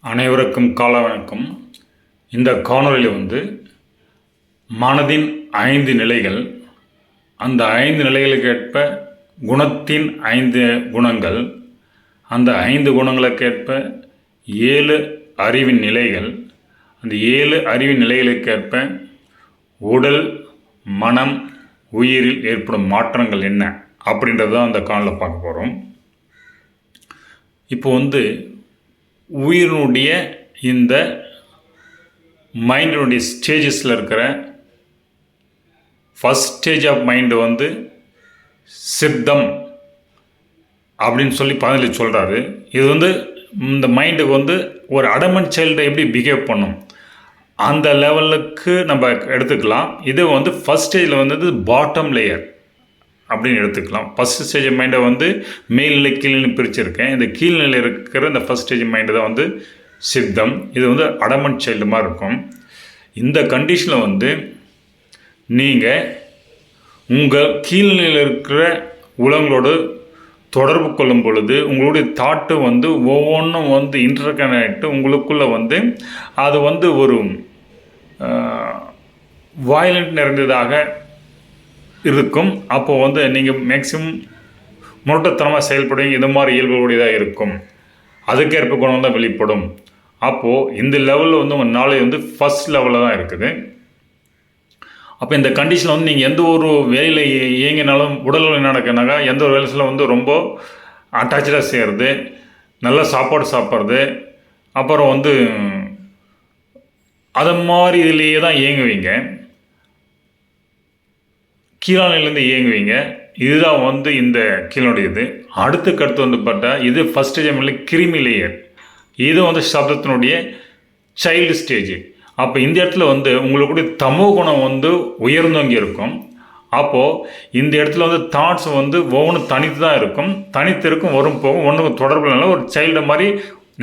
அனைவருக்கும் கால வணக்கம். இந்த காணொலியில் மனதின் 5 நிலைகள், அந்த 5 நிலைகளுக்கேற்ப குணத்தின் 5 குணங்கள், அந்த 5 குணங்களுக்கேற்ப 7 அறிவின் நிலைகள், அந்த 7 அறிவின் நிலைகளுக்கேற்ப உடல், மனம், உயிரில் ஏற்படும் மாற்றங்கள் என்ன அப்படின்றது தான் அந்த காணொலியில் பார்க்க போகிறோம். இப்போ உயிரினுடைய இந்த மைண்டினுடைய ஸ்டேஜஸில் இருக்கிற ஃபஸ்ட் ஸ்டேஜ் ஆஃப் மைண்டு சித்தம் அப்படின்னு சொல்லி பதில் சொல்கிறாரு. இது இந்த மைண்டுக்கு ஒரு அடமன்ட் சைல்டை எப்படி பிஹேவ் பண்ணும் அந்த லெவலுக்கு நம்ம எடுத்துக்கலாம். இது ஃபஸ்ட் ஸ்டேஜில் பாட்டம் லேயர் அப்படின்னு எடுத்துக்கலாம். ஃபஸ்ட் ஸ்டேஜ் மைண்டை மேல்நிலை கீழ்நிலை பிரிச்சிருக்கேன். இந்த கீழ்நிலை இருக்கிற இந்த ஃபஸ்ட் ஸ்டேஜ் மைண்டு தான் சித்தம். இது அடமன்ட் சைல்டு மாதிரி இருக்கும். இந்த கண்டிஷனில் நீங்கள் உங்கள் கீழ்நிலையில் இருக்கிற உலகளோடு தொடர்பு கொள்ளும் பொழுது உங்களுடைய தாட்டு ஒவ்வொன்றும் இன்டர்கனெக்ட் உங்களுக்குள்ளே அது ஒரு வயலண்ட் நிறைந்ததாக இருக்கும். அப்போது நீங்கள் மேக்ஸிமம் முரட்டத்தனமாக செயல்படுவீங்க. இது மாதிரி இயல்புடையதாக இருக்கும். அதுக்கேற்ப குணம் தான் வெளிப்படும். அப்போது இந்த லெவலில் உங்கள் நாலேஜ் ஃபஸ்ட் லெவலில் தான் இருக்குது. அப்போ இந்த கண்டிஷனில் நீங்கள் எந்த ஒரு வேலையில் இயங்கினாலும் உடலில் என்ன நடக்குனாக்கா, எந்த ஒரு வேலையில் ரொம்ப அட்டாச்சாக செய்கிறது, நல்ல சாப்பாடு சாப்பிட்றது, அப்புறம் அதை மாதிரி இதிலேயே தான் இயங்குவீங்க. கீழானிலேருந்து இயங்குவீங்க. இதுதான் இந்த கீழனுடையது. அடுத்து பார்த்தா இது ஃபஸ்ட் ஸ்டேஜ் கிருமி லேயர். இது சப்தத்தினுடைய சைல்டு ஸ்டேஜ். அப்போ இந்த இடத்துல உங்களுக்குடைய தமோ குணம் உயர்ந்தவங்க இருக்கும். அப்போது இந்த இடத்துல தாட்ஸ் ஒவ்வொன்றும் தனித்து தான் இருக்கும். தனித்து இருக்கும், வரும் போகும், ஒன்றுக்கு தொடர்பு இல்லை. ஒரு சைல்டு மாதிரி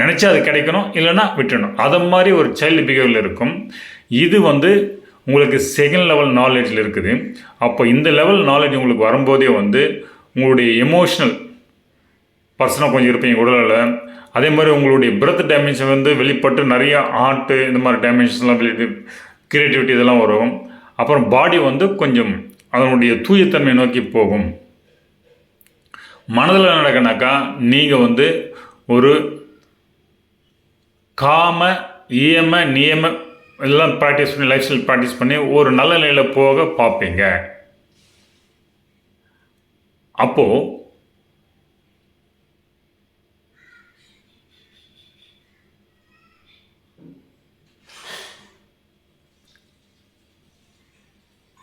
நினச்சா அது கிடைக்கணும், இல்லைன்னா விட்டுடணும். அதை மாதிரி ஒரு சைல்டு பிஹேவியரில் இருக்கும். இது உங்களுக்கு செகண்ட் லெவல் நாலேஜில் இருக்குது. அப்போ இந்த லெவல் நாலேஜ் உங்களுக்கு வரும்போதே உங்களுடைய எமோஷ்னல் பர்சனாக கொஞ்சம் இருப்பீங்க உடலில். அதே மாதிரி உங்களுடைய பிரெத் டேமேஜ் வெளிப்பட்டு நிறையா ஹார்ட்டு இந்த மாதிரி டேமேஜஸ்லாம் கிரியேட்டிவிட்டி இதெல்லாம் வரும். அப்புறம் பாடி கொஞ்சம் அதனுடைய தூயத்தன்மையை நோக்கி போகும். மனதில் நடக்கனாக்கா நீங்கள் ஒரு காம இயம நியம எல்லாம் ப்ராக்டிஸ் பண்ணி, லைஃப் ஸ்டைல் ப்ராக்டிஸ் பண்ணி ஒரு நல்ல நிலையில் போக பார்ப்பீங்க. அப்போது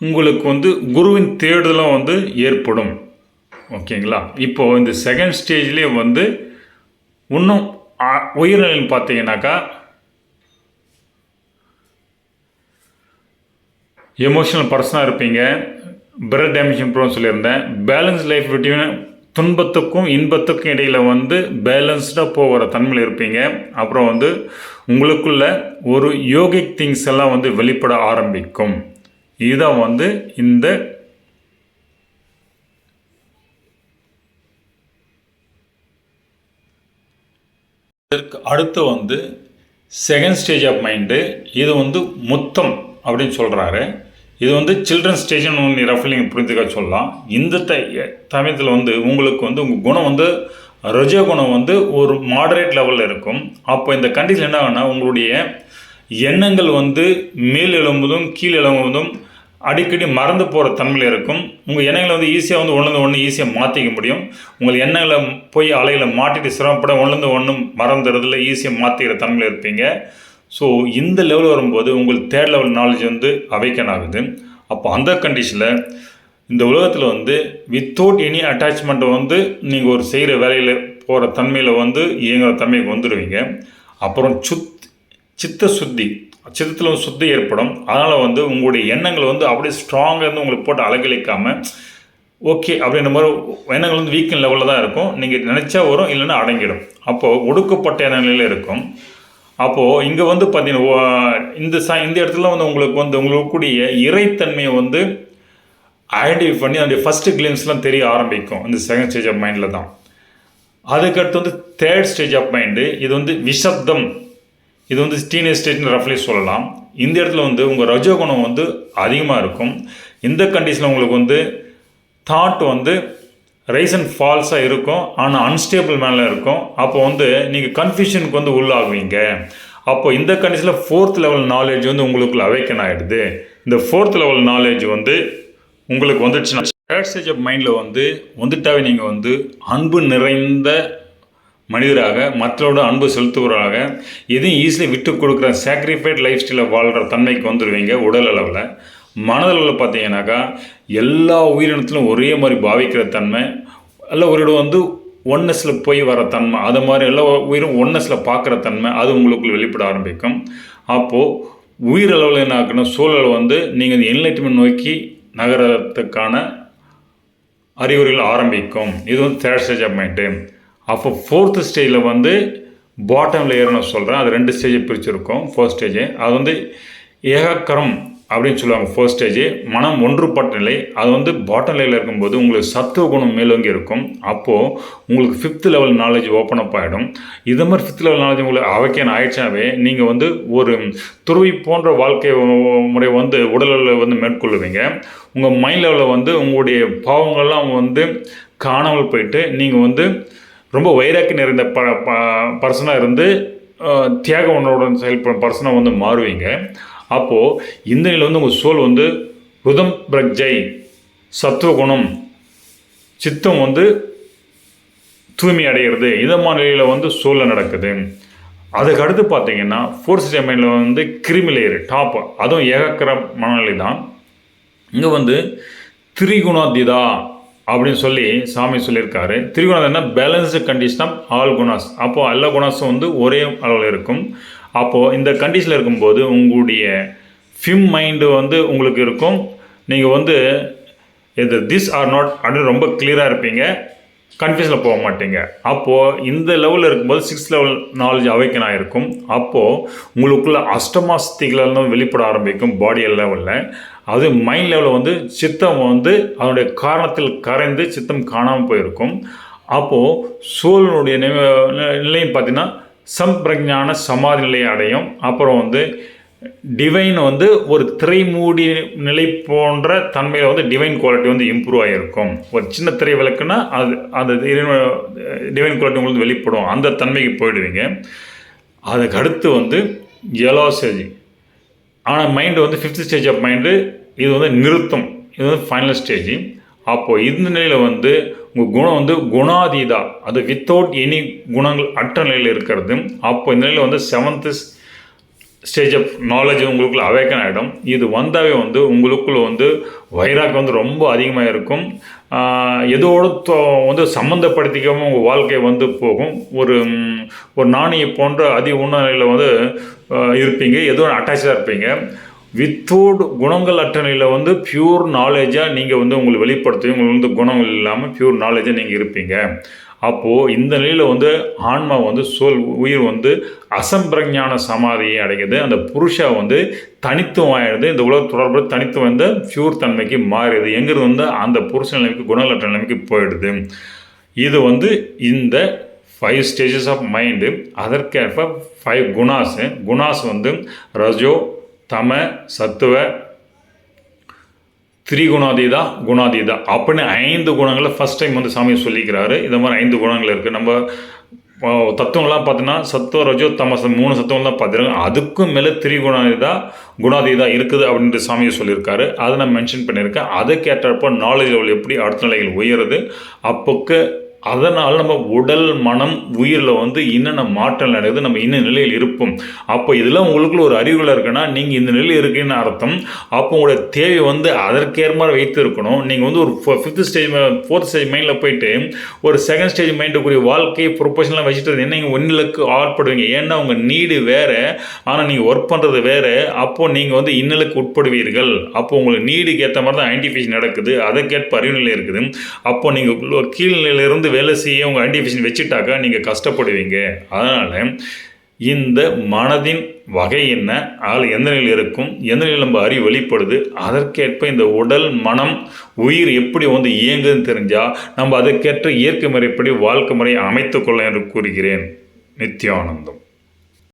உங்களுக்கு குருவின் தேடுதலும் ஏற்படும். ஓகேங்களா? இப்போது இந்த செகண்ட் ஸ்டேஜ்லேயே இன்னும் உயிர்நிலைன்னு பார்த்தீங்கன்னாக்கா எமோஷனல் பர்சனாக இருப்பீங்க. பிரெட் டேமேஜ் இம்ப்ரூவ் சொல்லியிருந்தேன். பேலன்ஸ் லைஃப் பிட்வீன் துன்பத்துக்கும் இன்பத்துக்கும் இடையில் பேலன்ஸ்டாக போகிற தன்மையில் இருப்பீங்க. அப்புறம் உங்களுக்குள்ள ஒரு யோகிக் திங்ஸ் எல்லாம் வெளிப்பட ஆரம்பிக்கும். இதுதான் இந்த இதற்கு அடுத்து செகண்ட் ஸ்டேஜ் ஆஃப் மைண்டு. இது மொத்தம் அப்படின்னு சொல்கிறாரு. இது சில்ட்ரன் ஸ்டேஜ்னு ஒன்று ரஃப்லி நீங்கள் புரிஞ்சுக்க சொல்லலாம். இந்த சமயத்தில் உங்களுக்கு உங்கள் குணம் ரஜோ குணம் ஒரு மாடரேட் லெவலில் இருக்கும். அப்போ இந்த கண்டிஷன் என்ன ஆகுனா, உங்களுடைய எண்ணங்கள் மேல் எழும்புவதும் கீழ் எழும்புவதும் அடிக்கடி மறந்து போகிற தன்மையில் இருக்கும். உங்கள் எண்ணங்களை ஈஸியாக ஒன்றுலேருந்து ஒன்று ஈஸியாக மாற்றிக்க முடியும். உங்கள் எண்ணங்களை போய் அலைகளை மாட்டிட்டு சிரமப்பட ஒன்றுலேருந்து ஒன்று மறந்துடுறதுல ஈஸியாக மாற்றிக்கிற தன்மையில் இருப்பீங்க. ஸோ இந்த லெவல் வரும்போது உங்களுக்கு தேர்ட் லெவல் நாலேஜ் அவைக்கன் ஆகுது. அப்போ அந்த கண்டிஷனில் இந்த உலகத்தில் வித்தவுட் எனி அட்டாச்மெண்ட்டை நீங்கள் ஒரு செய்கிற வேலையில் போகிற தன்மையில் இயங்குகிற தன்மைக்கு வந்துடுவீங்க. அப்புறம் சித்த சுத்தி, சித்தத்தில் சுத்தி ஏற்படும். அதனால் உங்களுடைய எண்ணங்கள் அப்படியே ஸ்ட்ராங்காக உங்களுக்கு போட்டு அலங்கழிக்காமல் ஓகே அப்படின்ற மாதிரி எண்ணங்கள் வீக்கன் லெவலில் தான் இருக்கும். நீங்கள் நினச்சா வரும், இல்லைன்னா அடங்கிடும். அப்போது ஒடுக்கப்பட்ட எண்ணங்களில் இருக்கும். அப்போது இங்கே பார்த்தீங்கன்னா இந்த இடத்துல உங்களுக்கு உங்களுக்குடைய இறைத்தன்மையை ஐடென்டிஃபை பண்ணி அதனுடைய ஃபஸ்ட்டு கிளிம்ஸ்லாம் தெரிய ஆரம்பிக்கும் இந்த செகண்ட் ஸ்டேஜ் ஆஃப் மைண்டில் தான். அதுக்கடுத்து தேர்ட் ஸ்டேஜ் ஆஃப் மைண்டு. இது விஷப்தம் இது வந்து டீனேஜ் ஸ்டேஜ்னு ரஃப்லி சொல்லலாம். இந்த இடத்துல வந்து உங்கள் ரஜோகுணம் வந்து அதிகமாக இருக்கும். இந்த கண்டிஷனில் உங்களுக்கு வந்து தாட் வந்து ரைஸ் அண்ட் ஃபால்ஸாக இருக்கும், ஆனால் அன்ஸ்டேபிள் மேலே இருக்கும். அப்போ வந்து நீங்கள் கன்ஃபியூஷனுக்கு வந்து உள்ளாகுவீங்க. அப்போ இந்த கண்டிஷனில் 4th லெவல் நாலேஜ் வந்து உங்களுக்கு அவேக்கன் ஆகிடுது. இந்த 4th லெவல் நாலேஜ் வந்து உங்களுக்கு வந்துடுச்சுன்னா 3rd ஸ்டேஜ் ஆஃப் மைண்டில் வந்து வந்துட்டாவே நீங்கள் வந்து அன்பு நிறைந்த மனிதராக, மற்றோட அன்பு செலுத்துவராக, எதையும் ஈஸியாக விட்டு கொடுக்குற சாக்ரிஃபைட் லைஃப் ஸ்டைலை வாழ்கிற தன்மைக்கு வந்துடுவீங்க. உடல் அளவில், மனதளவில் பார்த்தீங்கன்னாக்கா எல்லா உயிரினத்திலும் ஒரே மாதிரி பாவிக்கிற தன்மை, எல்லாம் ஒரு இடம் வந்து ஒன்னஸில் போய் வர தன்மை, அது மாதிரி எல்லா உயிரும் ஒன்னஸில் பார்க்குற தன்மை அது உங்களுக்கு வெளிப்பட ஆரம்பிக்கும். அப்போது உயிரளவில் என்ன ஆக்கணும், சூழல் வந்து நீங்கள் இந்த என்லைட்மெண்ட் நோக்கி நகரத்துக்கான அறிகுறிகள் ஆரம்பிக்கும். இது வந்து 3rd ஸ்டேஜ் ஆஃப் மைண்டு. அப்போ 4th ஸ்டேஜில் வந்து பாட்டம் லேயர் நான் சொல்கிறேன். அது 2 ஸ்டேஜை பிரிச்சுருக்கோம். 4th ஸ்டேஜ் அது வந்து ஏகாக்கரம் அப்படின்னு சொல்லுவாங்க. 4th ஸ்டேஜ் மனம் ஒன்றுபட்ட நிலை. அது வந்து பாட்டம் லேயரில் இருக்கும்போது உங்களுக்கு சத்துவ குணம் மேலோங்கி இருக்கும். அப்போது உங்களுக்கு 5th level knowledge open up ஆகிடும். இது மாதிரி 5th லெவல் நாலேஜ் உங்களுக்கு அவைக்கன் ஆயிடுச்சாவே நீங்கள் வந்து ஒரு துறவி போன்ற வாழ்க்கை முறை வந்து உடலில் வந்து மேற்கொள்ளுவீங்க. உங்கள் மைண்ட் லெவலில் வந்து உங்களுடைய பாவங்கள்லாம் வந்து காணாமல் போயிட்டு நீங்கள் வந்து ரொம்ப வைராக்கி நிறைந்த பர்சனாக இருந்து தியாக உணர்வுடன் செயல்படும் பர்சனாக வந்து மாறுவீங்க. அப்போது இந்த நிலையில் வந்து உங்கள் சோல் வந்து ருதம் பிரஜை, சத்துவகுணம், சித்தம் வந்து தூய்மை அடைகிறது. இதமான நிலையில் வந்து சோலில் நடக்குது. அதுக்கு அடுத்து பார்த்தீங்கன்னா 4th ஸ்டேஜ் மைண்டில் வந்து கிரிமி லேயர் டாப், அதுவும் ஏகாக்கிர மனநிலை தான். இங்கே வந்து திரிகுணாதிதா அப்படின்னு சொல்லி சாமி சொல்லியிருக்காரு. திரிகுணாதினா பேலன்ஸ்டு கண்டிஷன் ஆஃப் ஆல் குணாஸ். அப்போது எல்லா குணாஸும் வந்து ஒரே அளவில் இருக்கும். அப்போது இந்த கண்டிஷனில் இருக்கும்போது உங்களுடைய ஃபிம் மைண்டு வந்து உங்களுக்கு இருக்கும். நீங்கள் வந்து இது திஸ் ஆர் நாட் அப்படின்னு ரொம்ப கிளியராக இருப்பீங்க, கன்ஃபியூஷனில் போக மாட்டீங்க. அப்போது இந்த லெவலில் இருக்கும்போது 6th லெவல் நாலேஜ் அவைக்கன் ஆகிருக்கும். அப்போது உங்களுக்குள்ள அஷ்டமாஸ்திகளெல்லாம் வெளிப்பட ஆரம்பிக்கும் பாடி லெவலில். அது மைண்ட் லெவலில் வந்து சித்தம் வந்து அதனுடைய காரணத்தில் கரைந்து சித்தம் காணாமல் போயிருக்கும். அப்போது சூழலுடைய நிலையும் பார்த்திங்கன்னா சம்பிரஞான சமாதி நிலையை அடையும். அப்புறம் வந்து டிவைன் வந்து ஒரு திரை மூடி நிலை போன்ற தன்மையில் வந்து டிவைன் குவாலிட்டி வந்து இம்ப்ரூவ் ஆகிருக்கும். ஒரு சின்ன திரை விளக்குன்னா அது அந்த டிவைன் குவாலிட்டி உங்களுக்கு வெளிப்படும். அந்த தன்மைக்கு போயிடுவீங்க. அதுக்கு அடுத்து வந்து 7th ஸ்டேஜ். ஆனால் மைண்டு வந்து 5th ஸ்டேஜ் ஆஃப் மைண்டு இது வந்து நிறுத்தம். இது வந்து ஃபைனல் ஸ்டேஜ். அப்போது இந்த நிலையில் வந்து உங்கள் குணம் வந்து குணாதீதா, அது வித்தவுட் எனி குணங்கள் அற்ற நிலையில் இருக்கிறது. அப்போ இந்த நிலையில் வந்து 7th ஸ்டேஜ் ஆஃப் நாலேஜ் உங்களுக்குள்ள அவேக்கன் ஆகிடும். இது வந்தாவே வந்து உங்களுக்குள்ள வந்து வைராக் வந்து ரொம்ப அதிகமாக இருக்கும். எதோடு வந்து சம்மந்தப்படுத்திக்காமல் உங்கள் வாழ்க்கை வந்து போகும். ஒரு நாணய போன்ற அதி உணர்நிலையில் வந்து இருப்பீங்க, ஏதோ அட்டாச்சாக இருப்பீங்க. வித்தவுட் குணங்கள் அற்ற நிலையில் வந்து பியூர் நாலேஜாக நீங்கள் வந்து உங்களை வெளிப்படுத்துவீங்க. உங்களுக்கு வந்து குணங்கள் இல்லாமல் பியூர் நாலேஜாக நீங்கள் இருப்பீங்க. அப்போது இந்த நிலையில் வந்து ஆன்மா வந்து உயிர் வந்து அசம்பிரஞான சமாதியை அடைகிறது. அந்த புருஷா வந்து தனித்துவம் ஆகிடுது. இந்த உலக தொடர்பு தனித்துவம் வந்து பியூர் தன்மைக்கு மாறிடுது. எங்கிறது வந்து அந்த புருஷ நிலைமைக்கு குணங்களற்ற நிலைமைக்கு போயிடுது. இது வந்து இந்த 5 ஸ்டேஜஸ் ஆஃப் மைண்டு. அதற்கேற்ப 5 குணாஸ் வந்து ரஜோ, தம, சத்துவ, திரிகுணாதீதா, குணாதீதா அப்படின்னு 5 குணங்களை ஃபஸ்ட் டைம் வந்து சாமி சொல்லிக்கிறாரு. இந்த மாதிரி 5 குணங்கள் இருக்குது. நம்ம தத்துவங்கள்லாம் பார்த்தீங்கன்னா சத்துவ, ரஜோ, தமஸ் 3 சத்துவங்கள் தான் பார்த்துருக்கோம். அதுக்கும் மேலே திரிகுணாதீதா, குணாதீதா இருக்குது அப்படின்ட்டு சாமியை சொல்லியிருக்காரு. அதை நான் மென்ஷன் பண்ணியிருக்கேன். அதுக்கேற்றப்போ நாலேஜ் லெவல் எப்படி அடுத்த நிலைகள் உயருது. அப்போக்கு அதனால் நம்ம உடல், மனம், உயிரில் வந்து என்னென்ன மாற்றம் நடக்குது, நம்ம இன்ன நிலையில் இருப்போம். அப்போ இதெல்லாம் உங்களுக்குள்ள ஒரு அறிவுகள் இருக்குன்னா நீங்கள் இந்த நிலையில் இருக்குன்னு அர்த்தம். அப்போ உங்களோட தேவை வந்து அதற்கேற்ற மாதிரி வைத்து இருக்கணும். நீங்கள் வந்து ஒரு 5th ஸ்டேஜ் 4th ஸ்டேஜ் மைண்டில் போயிட்டு ஒரு 2nd ஸ்டேஜ் மைண்டுக்குரிய வாழ்க்கையை ப்ரொபோஷனலாக வச்சுட்டு என்ன நீங்கள் ஒன்றுக்கு ஆட்படுவீங்க. ஏன்னா உங்கள் நீடு வேறு, ஆனால் நீங்கள் ஒர்க் பண்ணுறது வேறு. அப்போது நீங்கள் வந்து இன்னலுக்கு உட்படுவீர்கள். அப்போது உங்களுக்கு நீடுக்கு ஏற்ற மாதிரி தான் ஐடென்டிஃபிகேஷன் நடக்குது. அதற்கேற்ப அறிவுநிலை இருக்குது. அப்போது நீங்கள் கீழ்நிலையிலிருந்து வேலை செய்ய உங்கள் ஐடென்டிஃபிகேஷன் வச்சுட்டாக்கா நீங்கள் கஷ்டப்படுவீங்க. அதனால் இந்த மனதின் வகை என்ன, அதில் எந்த நிலையில் இருக்கும், எந்த நிலையில் நம்ம அறிவு வெளிப்படுது, அதற்கேற்ப இந்த உடல், மனம், உயிர் எப்படி வந்து இயங்குதுன்னு தெரிஞ்சால் நம்ம அதற்கேற்ற இயற்கை முறைப்படி வாழ்க்கை முறையை அமைத்துக்கொள்ள என்று கூறுகிறேன். நித்யானந்தம்.